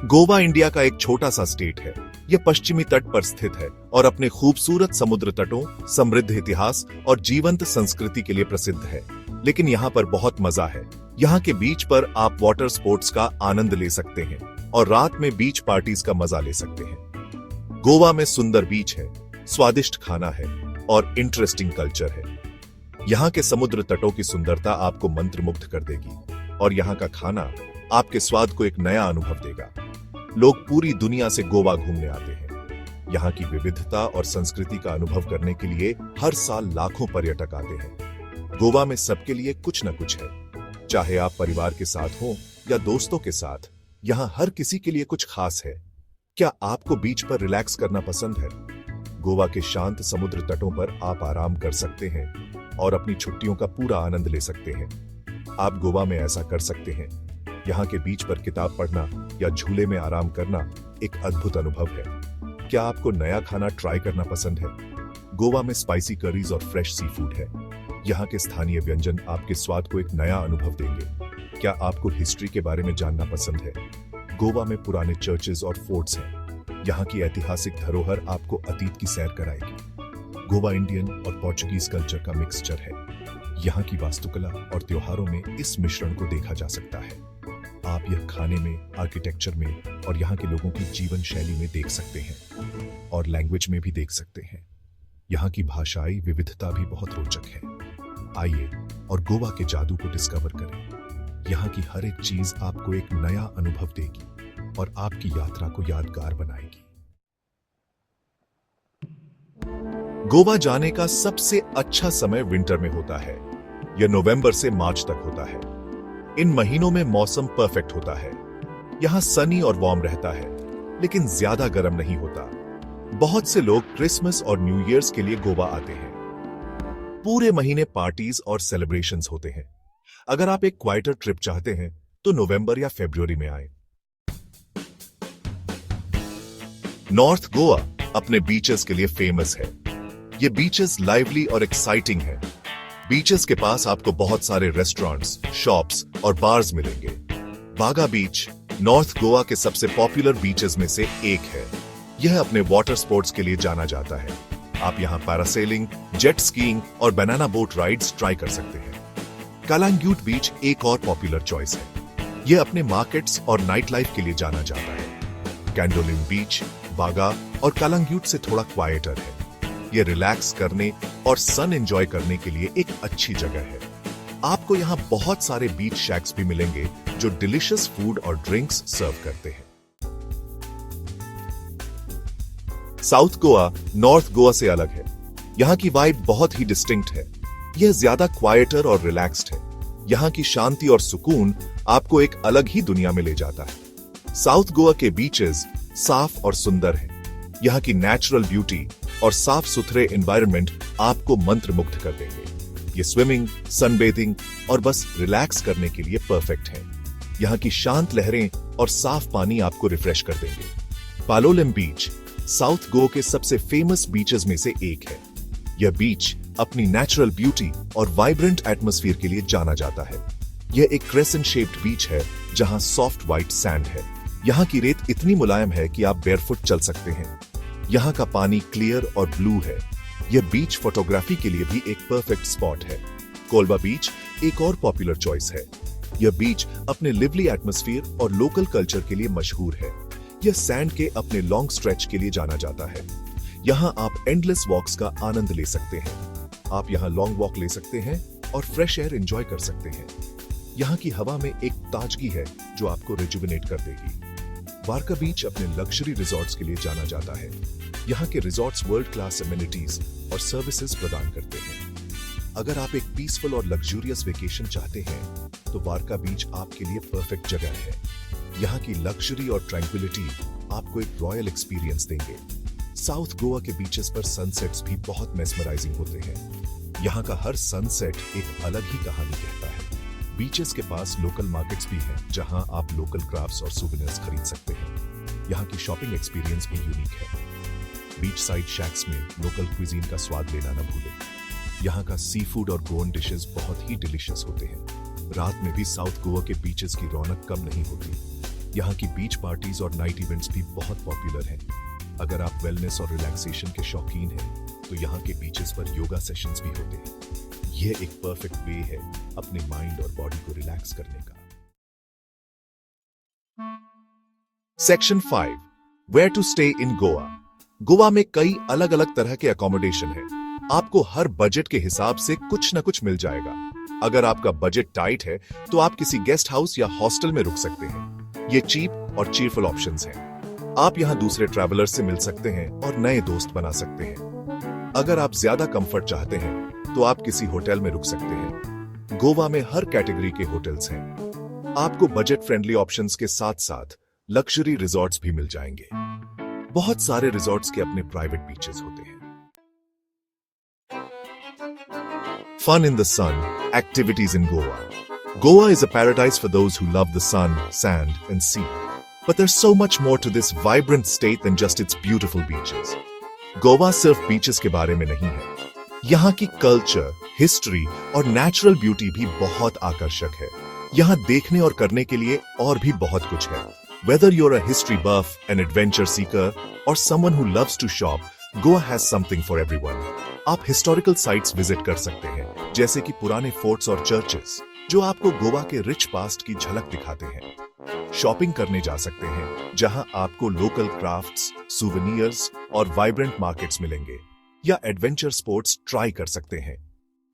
Goa India का एक छोटा सा स्टेट है। यह पश्चिमी तट पर स्थित है और अपने खूबसूरत समुद्र तटों, समृद्ध इतिहास और जीवंत संस्कृति के लिए प्रसिद्ध है। लेकिन यहाँ पर बहुत मजा है। यहाँ के बीच पर आप वाटर स्पोर्ट्स का आनंद ले सकते हैं और रात में बीच पार्टीज का मजा ले सकते हैं। गोवा में सुंदर बीच है, स्वादिष्ट खाना है और इंटरेस्टिंग कल्चर है। यहाँ के समुद्र तटों की सुंदरता आपको मंत्रमुग्ध कर देगी और यहाँ का खाना आपके स्वाद को एक नया अनुभव देगा। लोग पूरी दुनिया से गोवा घूमने आते हैं। यहाँ की विविधता और संस्कृति का अनुभव करने के लिए हर साल लाखों पर्यटक आते हैं। गोवा में सबके लिए कुछ न कुछ है। चाहे आप परिवार के साथ हो या दोस्तों के साथ, यहाँ हर किसी के लिए कुछ खास है। क्या आपको बीच पर रिलैक्स करना पसंद है? गोवा के शांत समुद्र तटों पर आप आराम कर सकते हैं और अपनी छुट्टियों का पूरा आनंद ले सकते हैं। आप गोवा में ऐसा कर सकते हैं। यहाँ के बीच पर किताब पढ़ना या झूले में आराम करना एक अद्भुत अनुभव है। क्या आपको नया खाना ट्राई करना पसंद है? गोवा में स्पाइसी करीज और फ्रेश सी फूड है। यहाँ के स्थानीय व्यंजन आपके स्वाद को एक नया अनुभव देंगे। क्या आपको हिस्ट्री के बारे में जानना पसंद है? गोवा में पुराने चर्चेज और फोर्ट्स हैं। यहाँ की ऐतिहासिक धरोहर आपको अतीत की सैर कराएगी। गोवा इंडियन और पोर्चुगीज कल्चर का मिक्सचर है। यहाँ की वास्तुकला और त्योहारों में इस मिश्रण को देखा जा सकता है। आप यह खाने में, आर्किटेक्चर में और यहाँ के लोगों की जीवन शैली में देख सकते हैं और लैंग्वेज में भी देख सकते हैं। यहाँ की भाषाई विविधता भी बहुत रोचक है। आइए और गोवा के जादू को डिस्कवर करें। यहाँ की हर एक चीज आपको एक नया अनुभव देगी और आपकी यात्रा को यादगार बनाएगी। गोवा जाने का सबसे अच्छा समय विंटर में होता है। यह नवंबर से मार्च तक होता है। इन महीनों में मौसम परफेक्ट होता है। यहाँ सनी और वार्म रहता है, लेकिन ज्यादा गर्म नहीं होता। बहुत से लोग क्रिसमस और न्यू ईयर्स के लिए गोवा आते हैं। पूरे महीने पार्टीज और सेलिब्रेशंस होते हैं। अगर आप एक क्वाइटर ट्रिप चाहते हैं तो नवंबर या फरवरी में आए। नॉर्थ गोवा अपने बीचेस के लिए फेमस है। ये बीचेस लाइवली और एक्साइटिंग है। बीचेस के पास आपको बहुत सारे रेस्टोरेंट्स, शॉप्स और बार्स मिलेंगे। बागा बीच नॉर्थ गोवा के सबसे पॉपुलर बीचेस में से एक है। यह अपने वाटर स्पोर्ट्स के लिए जाना जाता है। आप यहाँ पैरासेलिंग, जेट स्कीइंग और बनाना बोट राइड्स ट्राई कर सकते हैं। कालांगुट बीच एक और पॉपुलर चॉइस है। यह अपने मार्केट्स और नाइट लाइफ के लिए जाना जाता है। कैंडोलिम बीच बागा और कालांगुट से थोड़ा क्वाइटर है। यह रिलैक्स करने और सन एंजॉय करने के लिए एक अच्छी जगह है। आपको यहाँ बहुत सारे बीच शैक्स भी मिलेंगे जो डिलिशियस फूड और ड्रिंक्स सर्व करते हैं। साउथ गोवा नॉर्थ गोवा से अलग है। यहाँ की वाइब बहुत ही डिस्टिंक्ट है। यह ज्यादा क्वाइटर और रिलैक्स्ड है। यहाँ की शांति और सुकून आपको एक अलग ही दुनिया में ले जाता है। साउथ गोवा के बीचेस साफ और सुंदर हैं। यहाँ की नेचुरल ब्यूटी और साफ सुथरे एनवायरनमेंट आपको मंत्रमुग्ध कर देंगे। ये स्विमिंग, सनबेथिंग और बस रिलैक्स करने के लिए परफेक्ट है। यहाँ की शांत लहरें और साफ पानी आपको रिफ्रेश कर देंगे। पालोलेम बीच साउथ गोवा के सबसे फेमस बीचेस में से एक है। यह बीच अपनी नेचुरल ब्यूटी और वाइब्रेंट एटमॉस्फेयर के लिए जाना जाता है। यह एक क्रेसेंट शेप्ड बीच है जहां सॉफ्ट व्हाइट सैंड है। यहाँ की रेत इतनी मुलायम है कि आप बेयरफुट चल सकते हैं। यहाँ का पानी क्लियर और ब्लू है। यह बीच फोटोग्राफी के लिए भी एक परफेक्ट स्पॉट है। कोलबा बीच एक और पॉपुलर चॉइस है। यह बीच अपने लिवली एटमॉस्फेयर और लोकल कल्चर के लिए मशहूर है। यह सैंड के अपने लॉन्ग स्ट्रेच के लिए जाना जाता है। यहाँ आप एंडलेस वॉक्स का आनंद ले सकते हैं। आप यहाँ लॉन्ग वॉक ले सकते हैं और फ्रेश एयर एंजॉय कर सकते हैं। यहाँ की हवा में एक ताजगी है जो आपको रिजुविनेट कर देगी। वारका बीच अपने लग्जरी रिजॉर्ट्स के लिए जाना जाता है। यहाँ के रिजॉर्ट्स वर्ल्ड क्लास एमिनिटीज और सर्विसेज प्रदान करते हैं। अगर आप एक पीसफुल और लग्जूरियस वेकेशन चाहते हैं तो वारका बीच आपके लिए परफेक्ट जगह है। यहाँ की लग्जरी और ट्रैंक्विलिटी आपको एक रॉयल एक्सपीरियंस देंगे। साउथ गोवा के बीचेस पर सनसेट्स भी बहुत मेस्मराइजिंग होते हैं। यहाँ का हर सनसेट एक अलग ही कहानी कहता है। बीचेस के पास लोकल मार्केट्स भी हैं जहां आप लोकल क्राफ्ट्स और सुवेनिर्स खरीद सकते हैं। यहाँ की शॉपिंग एक्सपीरियंस भी यूनिक है। बीच साइड शैक्स में लोकल क्विजीन का स्वाद लेना न भूलें। यहाँ का सी फूड और गोवन डिशेस बहुत ही डिलीशियस होते हैं। रात में भी साउथ गोवा के बीचेस की रौनक कम नहीं होती। यहाँ की बीच पार्टीज और नाइट इवेंट्स भी बहुत पॉपुलर हैं। अगर आप वेलनेस और रिलैक्सेशन के शौकीन हैं, तो यहाँ के बीचेस पर योगा सेशंस भी होते हैं। यह एक परफेक्ट वे है अपने माइंड और बॉडी को रिलैक्स करने का। Section 5, where to stay in Goa. Goa में कई अलग अलग तरह के अकोमोडेशन है। आपको हर बजट के हिसाब से कुछ न कुछ मिल जाएगा। अगर आपका बजट टाइट है तो आप किसी गेस्ट हाउस या हॉस्टल में रुक सकते हैं। ये चीप और चीयरफुल ऑप्शंस हैं। आप यहाँ दूसरे ट्रैवलर्स से मिल सकते हैं और नए दोस्त बना सकते हैं। अगर आप ज्यादा कंफर्ट चाहते हैं तो आप किसी होटल में रुक सकते हैं। गोवा में हर कैटेगरी के होटल्स हैं। आपको बजट फ्रेंडली ऑप्शंस के साथ साथ लग्जरी रिजॉर्ट्स भी मिल जाएंगे। बहुत सारे रिजॉर्ट्स के अपने प्राइवेट बीचेस होते हैं। Fun in the sun, activities in Goa. Goa is a paradise for those who love the sun, sand, and sea. But there's so much more to this vibrant state than just its beautiful beaches. Goa सिर्फ beaches के बारे में नहीं है। यहाँ की culture, history और natural beauty भी बहुत आकर्षक है। यहाँ देखने और करने के लिए और भी बहुत कुछ है। Whether you're a history buff, an adventure seeker, or someone who loves to shop, Goa has something for everyone. आप हिस्टोरिकल साइट्स विजिट कर सकते हैं, जैसे कि पुराने फोर्ट्स और चर्चेस, जो आपको गोवा के रिच पास्ट की झलक दिखाते हैं। शॉपिंग करने जा सकते हैं, जहां आपको लोकल क्राफ्ट्स, सुवेनियर्स और वाइब्रेंट मार्केट्स मिलेंगे, या एडवेंचर स्पोर्ट्स ट्राई कर सकते हैं।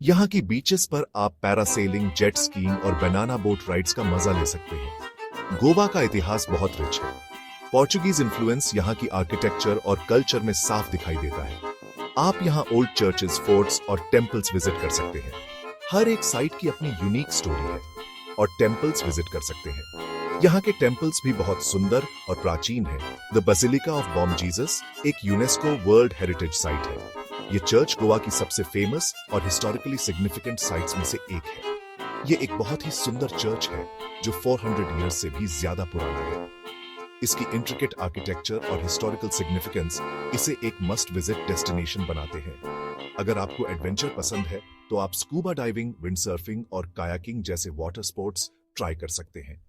यहाँ की बीचेस पर आप पैरासेलिंग, जेट स्कीइंग और बनाना बोट राइड्स का मजा ले सकते हैं। गोवा का इतिहास बहुत रिच है। पोर्चुगीज इन्फ्लुएंस यहाँ की आर्किटेक्चर और कल्चर में साफ दिखाई देता है। आप यहाँ ओल्ड चर्चेस, फोर्ट्स और टेम्पल्स विजिट कर सकते हैं। हर एक साइट की अपनी यूनिक स्टोरी है और टेम्पल्स विजिट कर सकते हैं। यहाँ के टेम्पल्स भी बहुत सुंदर और प्राचीन हैं। The basilica of Bom Jesus एक यूनेस्को वर्ल्ड हेरिटेज साइट है। ये चर्च गोवा की सबसे फेमस और हिस्टोरिकली सिग्निफिकेंट साइट्स में से एक है। ये एक बहुत ही सुंदर चर्च है जो 400 ईयर्स से भी ज्यादा पुराना है। इसकी इंट्रिकेट आर्किटेक्चर और हिस्टोरिकल सिग्निफिकेंस इसे एक मस्ट विजिट डेस्टिनेशन बनाते हैं। अगर आपको एडवेंचर पसंद है तो आप स्कूबा डाइविंग, विंडसर्फिंग और कायाकिंग जैसे वाटर स्पोर्ट्स ट्राई कर सकते हैं।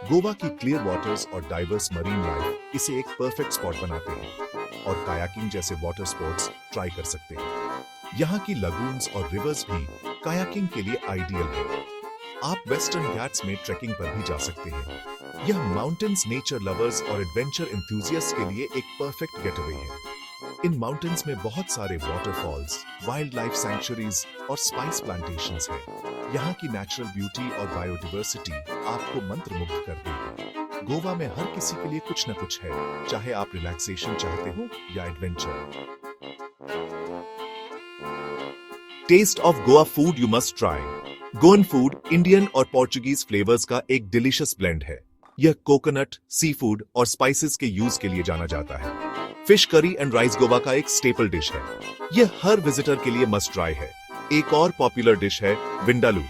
गोवा की क्लियर वाटर्स और डाइवर्स मरीन लाइफ इसे एक परफेक्ट स्पॉट बनाते हैं और कायाकिंग जैसे वाटर स्पोर्ट्स ट्राई कर सकते हैं। यहाँ की लगून्स और रिवर्स भी कायाकिंग के लिए आइडियल है। आप वेस्टर्न घाट्स में ट्रेकिंग पर भी जा सकते हैं। यह माउंटेन्स नेचर लवर्स और एडवेंचर एंथुसियास्ट के लिए एक परफेक्ट गेटअवे है। इन माउंटेन्स में बहुत सारे वाटरफॉल्स, वाइल्ड लाइफ सैंक्चुरीज और स्पाइस प्लांटेशंस हैं। यहाँ की नेचुरल ब्यूटी और बायोडाइवर्सिटी आपको मंत्रमुग्ध कर देगी। गोवा में हर किसी के लिए कुछ न कुछ है, चाहे आप रिलैक्सेशन चाहते हो या adventure. Taste of Goa food you must try. Goan food Indian और पोर्चुगीज फ्लेवर्स का एक डिलीशियस ब्लेंड है। यह कोकोनट, सी फूड और स्पाइसेस के यूज के लिए जाना जाता है। Fish curry and rice Goa का एक स्टेपल डिश है। यह हर विजिटर के लिए मस्ट ट्राई है। एक और पॉपुलर डिश है विंडालू।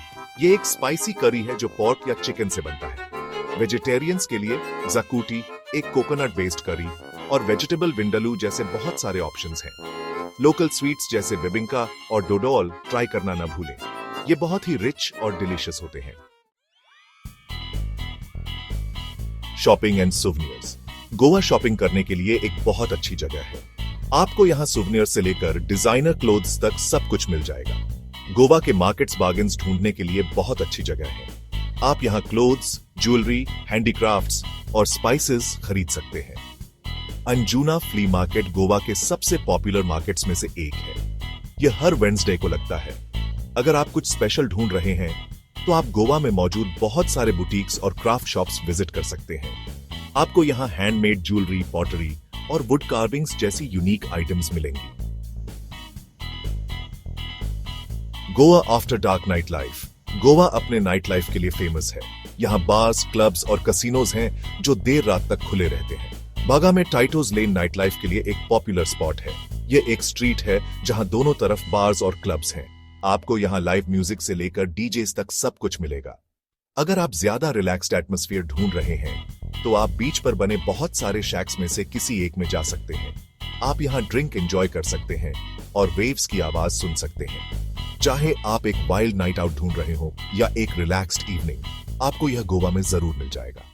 ये एक स्पाइसी करी है जो पोर्क या चिकन से बनता है। वेजिटेरियंस के लिए जकूटी एक कोकोनट बेस्ड करी और वेजिटेबल विंडालू जैसे बहुत सारे ऑप्शंस हैं। लोकल स्वीट्स जैसे बेबिंका और डोडोल ट्राई करना न भूलें। ये बहुत ही रिच और डिलीशियस होते हैं। Shopping and souvenirs. Goa shopping करने के लिए एक बहुत अच्छी जगह है। आपको यहाँ सुवेनियर से लेकर डिजाइनर क्लोथ्स तक सब कुछ मिल जाएगा। गोवा के मार्केट्स बार्गेन्स ढूंढने के लिए बहुत अच्छी जगह है। आप यहाँ क्लोथ्स, ज्वेलरी, हैंडीक्राफ्ट्स और स्पाइसेस खरीद सकते हैं। अंजुना फ्ली मार्केट गोवा के सबसे पॉपुलर मार्केट्स में से एक है। यह हर वेडनेसडे को लगता है। अगर आप कुछ स्पेशल ढूंढ रहे हैं तो आप गोवा में मौजूद बहुत सारे बुटीक्स और क्राफ्ट शॉप्स विजिट कर सकते हैं। आपको यहाँ हैंडमेड ज्वेलरी, पॉटरी और वुड कार्विंग्स जैसी यूनिक आइटम्स मिलेंगी। Goa after dark night life. Goa अपने नाइट लाइफ के लिए फेमस है। यहाँ बार्स, क्लब्स और कसिनोज हैं जो देर रात तक खुले रहते हैं। बागा में टाइटोज लेन नाइट लाइफ के लिए एक पॉपुलर स्पॉट है। ये एक स्ट्रीट है जहाँ दोनों तरफ बार्स और क्लब्स हैं। आपको यहाँ लाइव म्यूजिक से लेकर डीजेस तक सब कुछ मिलेगा। अगर आप ज्यादा रिलैक्स्ड एटमॉस्फेयर ढूंढ रहे हैं तो आप बीच पर बने बहुत सारे शैक्स में से किसी एक में जा सकते हैं। आप यहाँ ड्रिंक एंजॉय कर सकते हैं और वेव्स की आवाज सुन सकते हैं। चाहे आप एक वाइल्ड नाइट आउट ढूंढ रहे हो या एक रिलैक्स्ड इवनिंग, आपको यह गोवा में जरूर मिल जाएगा।